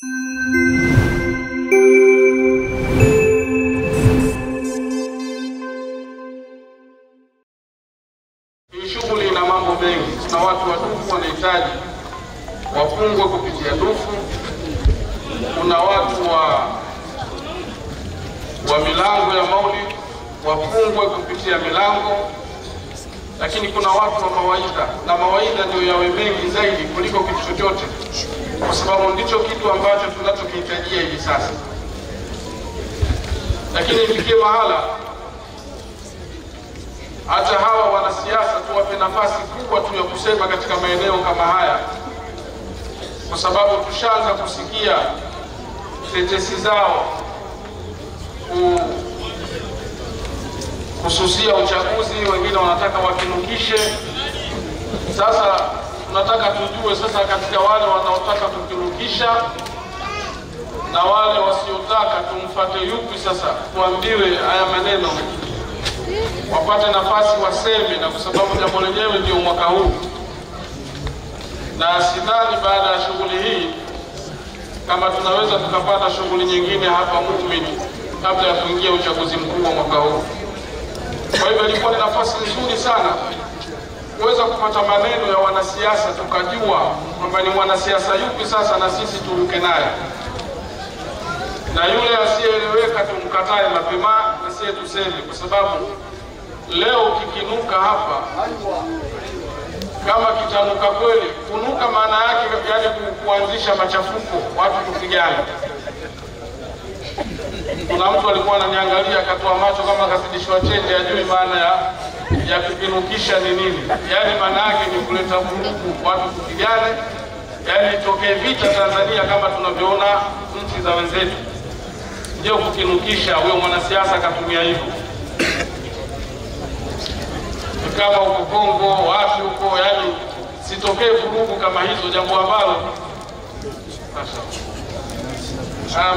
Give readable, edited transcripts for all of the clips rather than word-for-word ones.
Hii shughuli ina mambo mengi. Kuna watu wadufu wanahitaji wafungwe kupitia dufu. Kuna watu wa milango ya maulid wafungwe kupitia milango. Lakini kuna watu wa mawaidha, na mawaidha ndio yawe mengi zaidi kuliko kitu chochote, kwa sababu ndicho kitu ambacho tunachokihitajia hivi sasa. Lakini ifikie mahala hata hawa wanasiasa tuwape nafasi kubwa tu ya kusema katika maeneo kama haya, kwa sababu tushaanza kusikia tetesi zao kususia uchaguzi. Wengine wanataka wakinukishe. Sasa tunataka tujue sasa, katika wale wanaotaka kukinukisha na wale wasiotaka, tumfuate yupi sasa? Tuambiwe haya maneno, wapate nafasi waseme, na kwa sababu jambo lenyewe ndio mwaka huu. Na sidhani baada ya shughuli hii kama tunaweza tukapata shughuli nyingine hapa Muumini kabla ya kuingia uchaguzi mkuu wa mwaka huu. Kwa hivyo ilikuwa ni nafasi nzuri sana kuweza kupata maneno ya wanasiasa, tukajua kwamba ni mwanasiasa yupi sasa na sisi turuke naye, na yule asiyeeleweka tumkatae mapema na sisi tuseme, kwa sababu leo kikinuka hapa, kama kitanuka kweli, kunuka maana yake yani kuanzisha machafuko, watu kupigana. Kuna mtu alikuwa ananiangalia akatoa macho kama kasidishwa chende, ajui maana ya kukinukisha ni nini. Yani maana yake ni kuleta vurugu, watu kupigane, yani itokee vita Tanzania kama tunavyoona nchi za wenzetu. Ndio kukinukisha, huyo mwanasiasa katumia hivyo. Kama huko Kongo, wapi huko, yani sitokee vurugu kama hizo, jambo ambalo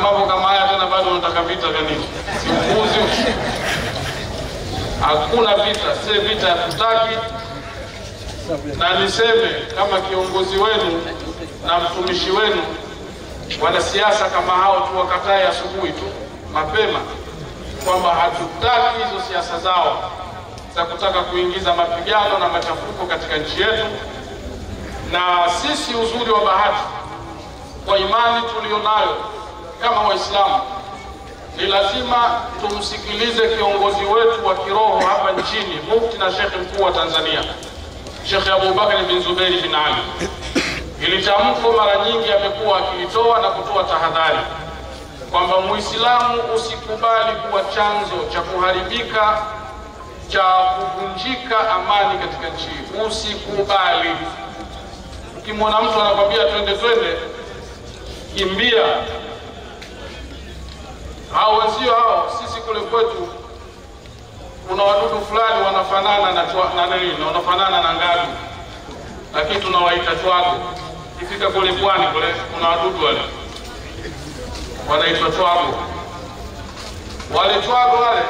mambo kama haya tena bado unataka vita vya nini? Siupuzi. Hakuna vita, si vita ya kutaki. Na niseme kama kiongozi wenu na mtumishi wenu, wanasiasa kama hao tuwakatae asubuhi tu mapema kwamba hatutaki hizo siasa zao za kutaka kuingiza mapigano na machafuko katika nchi yetu. Na sisi uzuri wa bahati kwa imani tulionayo kama Waislamu, ni lazima tumsikilize kiongozi wetu wa kiroho hapa nchini, Mufti na Sheikh mkuu wa Tanzania, Sheikh Abubakar bin Zubair bin Ali. Ili tamko mara nyingi amekuwa akilitoa na kutoa tahadhari kwamba Muislamu usikubali kuwa chanzo cha kuharibika, cha kuvunjika amani katika nchi. Usikubali. Ukimwona mtu anakwambia twende, kimbia. Hao wenzio hao, sisi kule kwetu kuna wadudu fulani wanafanana na nini, wanafanana na ngadu, lakini tunawaita twago. Ikifika kule pwani kule kuna wadudu wale wanaitwa twago. Wale twago wale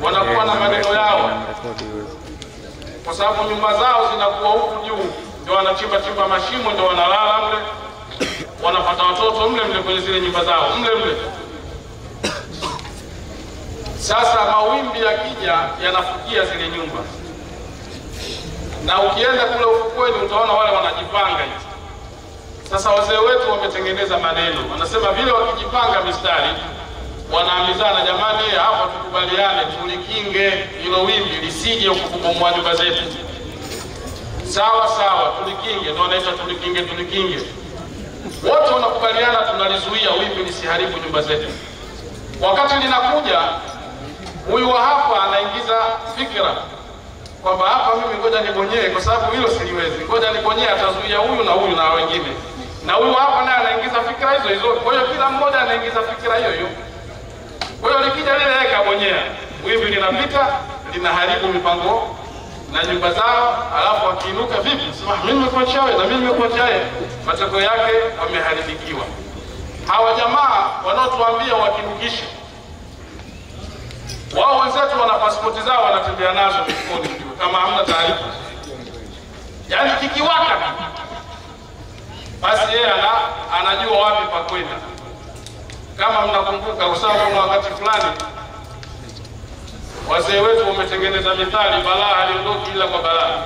wanakuwa na maneno yao, kwa sababu nyumba zao zinakuwa huku juu, ndio wanachimba mashimo, ndio wanalala mle, wanapata watoto mle kwenye zile nyumba zao mle. Sasa mawimbi yakija yanafukia zile nyumba, na ukienda kule ufukweni utaona wale wanajipanga hivi. Sasa wazee wetu wametengeneza maneno, wanasema vile wakijipanga mistari wanaambizana, jamani hapa tukubaliane tulikinge hilo wimbi lisije kubomoa nyumba zetu. Sawa, tulikinge, ndio wanaita tulikinge. Wote wanakubaliana tunalizuia wimbi lisiharibu nyumba zetu. Wakati linakuja, huyu wa hapa anaingiza fikra kwamba hapa mimi ngoja nibonyee, kwa sababu hilo siliwezi, ngoja nibonyee, atazuia huyu na huyu na wengine. Na huyu hapa naye anaingiza fikra hizo. Kwa hiyo kila mmoja anaingiza fikra hiyo. Kwa hiyo likija lile yeye kabonyea, wimbi linapita, linaharibu mipango na nyumba zao. Alafu akiinuka vipi? Sema mimi nimekuwa chawe na mimi nimekuwa chawe. Matokeo yake wameharibikiwa. Hawa jamaa wanaotuambia wakinukishe, wao wenzetu wana pasipoti zao wanatembea nazo mifukoni kama hamna taarifa. Yaani kikiwaka basi yeye anajua wapi pa kwenda. Kama mnakumbuka usawa wakati fulani wazee wetu wametengeneza mithali, balaa haliondoki ila kwa balaa.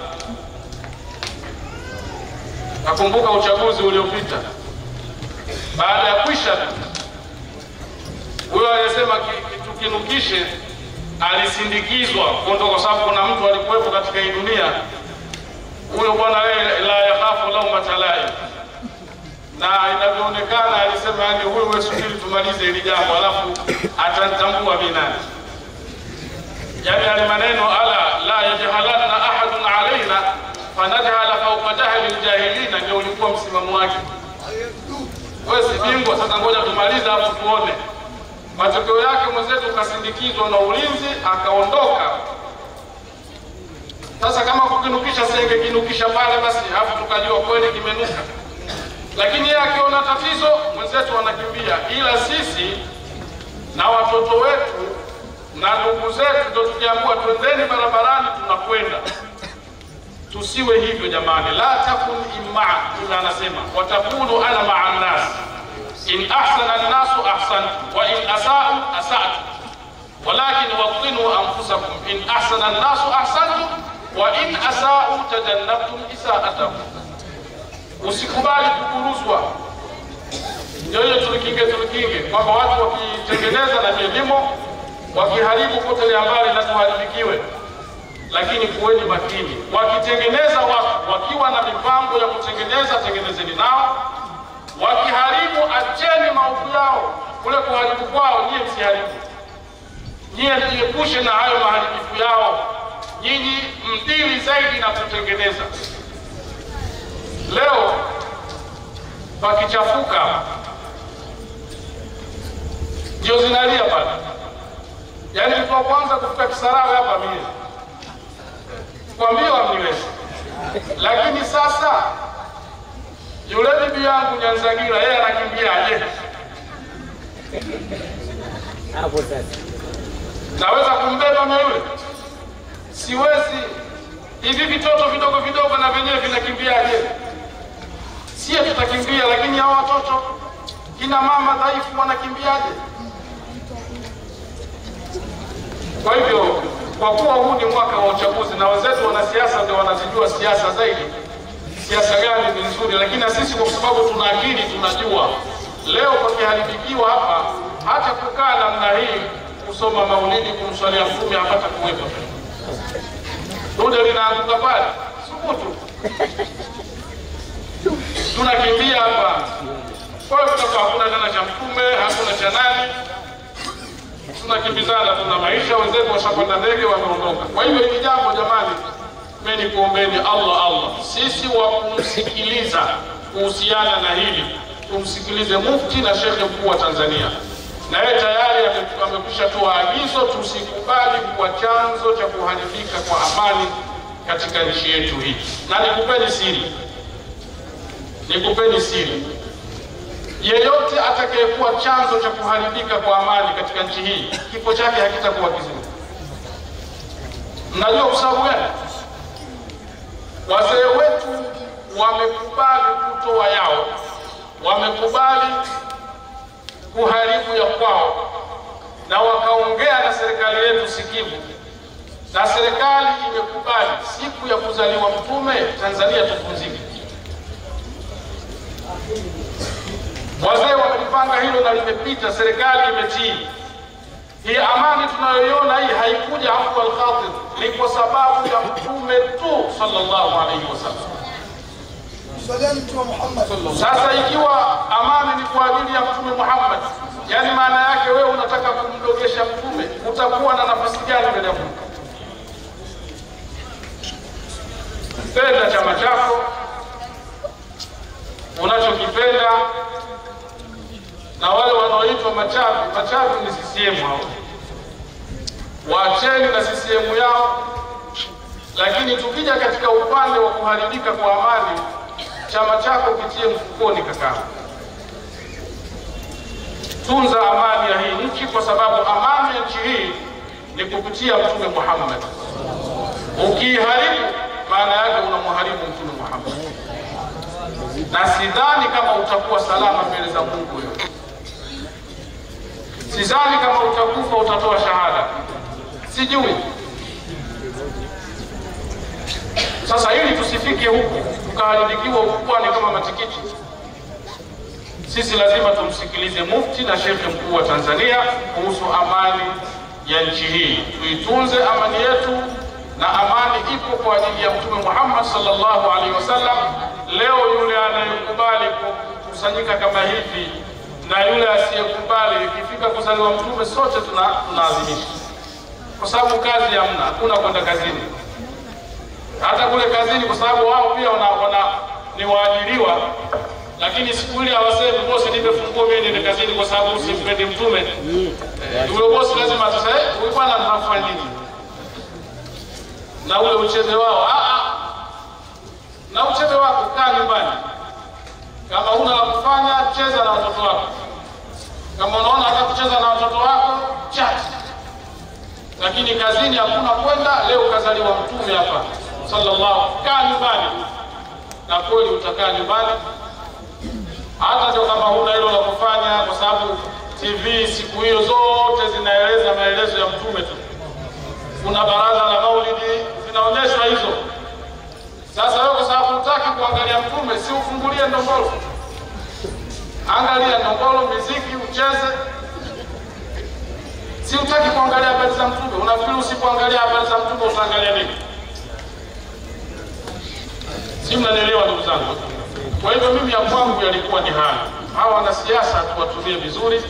Nakumbuka uchaguzi uliopita, baada ya kwisha huyo aliyesema tukinukishe alisindikizwa kuondoka, kwa sababu kuna mtu alikuwepo katika hii dunia, huyo bwana la yakhafu laumata laim, na inavyoonekana alisema yani huyo wewe subiri tumalize hili jambo alafu atatambua mimi nani. Yani ale maneno ala la yajhalanna ahadun alaina fanajhala fawqa jahli aljahilina, ndio ulikuwa msimamo wake. Wewe si bingwa, sasa ngoja tumalize hapo tuone. Matokeo yake mwenzetu kasindikizwa na ulinzi akaondoka. Sasa kama kukinukisha senge kinukisha pale basi hapo tukajua kweli kimenuka. Lakini yeye akiona tatizo mwenzetu anakimbia, ila sisi na watoto wetu na ndugu zetu ndio tukiambiwa twendeni barabarani tunakwenda. Tusiwe hivyo jamani, la takun imma, ila anasema watakulu ana ma'an nas in ahsana an-nasu ahsantu wa in asa'u asa'tu walakin waqinu anfusakum in ahsana an-nasu ahsantu wa in asa'u tajannabtum isa'atakum. Usikubali kukuruzwa. Ndio tulikinge kwamba watu wakitengeneza na kilimo wakiharibu kote ambali na tuharibikiwe, lakini kuweni makini. Wakitengeneza watu wakiwa na mipango ya kutengeneza, tengenezeni nao. Wakiharibu acheni maovu yao, kule kuharibu kwao nyie msiharibu. Nyie mjiepushe na hayo maharibifu yao, nyinyi mdili zaidi na kutengeneza. Leo pakichafuka ndio zinalia pale. Yaani mtu wa kwanza kufika Kisarawe hapa mimi kwambia wamniwezi. Lakini sasa yule bibi yangu Nyanzagira yeye anakimbiaje? Hapo sasa naweza kumbeba na yule? Siwezi. Hivi vitoto vidogo vidogo na wenyewe vinakimbiaje? Sisi tutakimbia, lakini hao watoto kina mama dhaifu wanakimbiaje? Kwa hivyo kwa kuwa huu ni mwaka wa uchaguzi na wenzetu wanasiasa ndio wanazijua siasa zaidi, siasa gani ni nzuri, lakini na sisi kwa sababu tuna akili tunajua leo pakiharibikiwa hapa, hata kukaa namna hii kusoma maulidi kumswalia Mtume hapata kuwepo. Ndio linaanguka pale. Subutu. Tunakimbia hapa. Kwa hiyo hakuna tena cha Mtume, hakuna cha nani. Tunakimbizana, tuna maisha, wenzetu washapanda ndege wameondoka. Kwa hivyo hili jambo jamani, mimi kuombeni Allah sisi wa kumsikiliza kuhusiana na hili, tumsikilize mufti na shekhe mkuu wa Tanzania. Na yeye tayari amekwisha toa agizo tusikubali kuwa chanzo cha kuharibika kwa amani katika nchi yetu hii. Na nikupeni siri. Yeyote atakayekuwa chanzo cha kuharibika kwa amani katika nchi hii, kifo chake hakitakuwa kizuri. Mnajua kwa sababu gani? Wazee wetu wamekubali kutoa yao, wamekubali kuharibu ya kwao, na wakaongea na serikali yetu sikivu, na serikali imekubali siku ya kuzaliwa Mtume Tanzania tupumzike. Wazee wamelipanga hilo na limepita, serikali imetii. Hii amani tunayoiona hii haikuja hapo al-khatir, ni kwa sababu ya Mtume tu sallallahu alaihi wasallam. Sasa ikiwa amani ni kwa ajili ya Mtume Muhammad, yani maana yake wewe unataka kumdogesha Mtume, utakuwa na nafasi gani mbele ya Mungu? Penda chama chako unachokipenda, na wale wanaoitwa machavi ni CCM hao. Waacheni na CCM yao, lakini tukija katika upande wa kuharibika kwa amani, chama chako kitie mfukoni kaka. Tunza amani ya hii nchi, kwa sababu amani ya nchi hii ni kupitia Mtume Muhammad. Ukiharibu maana yake unamharibu Mtume Muhammad. na sidhani kama utakuwa salama mbele za Mungu wewe. Sidhani kama utakufa utatoa shahada, sijui. Sasa ili tusifike huku tukaharibikiwa ukubwani kama matikiti, sisi lazima tumsikilize mufti na shekhe mkuu wa Tanzania kuhusu amani ya nchi hii. Tuitunze amani yetu, na amani ipo kwa ajili ya Mtume Muhammad sallallahu alaihi wasallam. Leo yule anayekubali kukusanyika kama hivi na yule asiyekubali, ikifika kuzaliwa Mtume sote tunaadhimisha, kwa sababu kazi hamna, hakuna kwenda kazini. Hata kule kazini, kwa sababu wao pia ni waajiriwa, lakini siku ile hawasemi bosi nimefungua mimi niende kazini kwa sababu usimpendi Mtume. Yule bosi lazima atasema huyu bwana anafanya nini? Na ule ucheze wao, na ucheze wako, kaa nyumbani. Kama una la kufanya, cheza na watoto wako. Kama unaona hata kucheza na watoto wako, chat. Lakini kazini hakuna kwenda. Leo kazaliwa Mtume hapa sallallahu, kaa nyumbani. Na kweli utakaa nyumbani. Hata ndio kama huna hilo la kufanya, kwa sababu TV siku hiyo zote zinaeleza maelezo ya Mtume tu. Kuna baraza la Maulidi zinaonyeshwa hizo. Sasa wewe kwa sababu hutaki kuangalia Mtume, si ufungulie ndongolo. Angalia ndongolo, muziki, ucheze. Si hutaki kuangalia habari za Mtume, unafikiri usipoangalia habari za Mtume utaangalia nini? Si mnanielewa ndugu zangu? Kwa hivyo mimi ya kwangu yalikuwa ni haya. Hawa wanasiasa tuwatumie vizuri,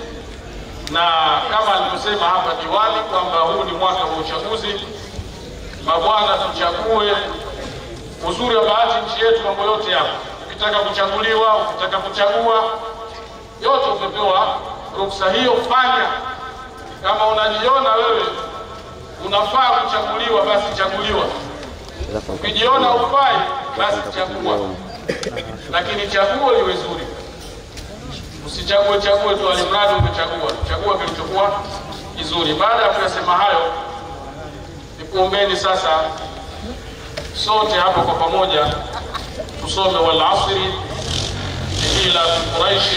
na kama alivyosema hapa diwani kwamba huu ni mwaka wa uchaguzi. Mabwana, tuchague. Uzuri wa bahati nchi yetu, mambo yote hapa, ukitaka kuchaguliwa, ukitaka kuchagua, yote umepewa ruhusa hiyo, fanya. Kama unajiona wewe unafaa kuchaguliwa, basi chaguliwa. Ukijiona ufai, basi chagua. Lakini chaguo liwe zuri. Usichague tu alimradi umechagua. Chagua kilichokuwa kizuri. Baada ya kusema hayo, nikuombeni sasa sote hapo kwa pamoja tusome wal asri ila Quraish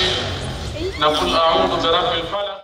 na kul a'udhu bi rabbil falaq.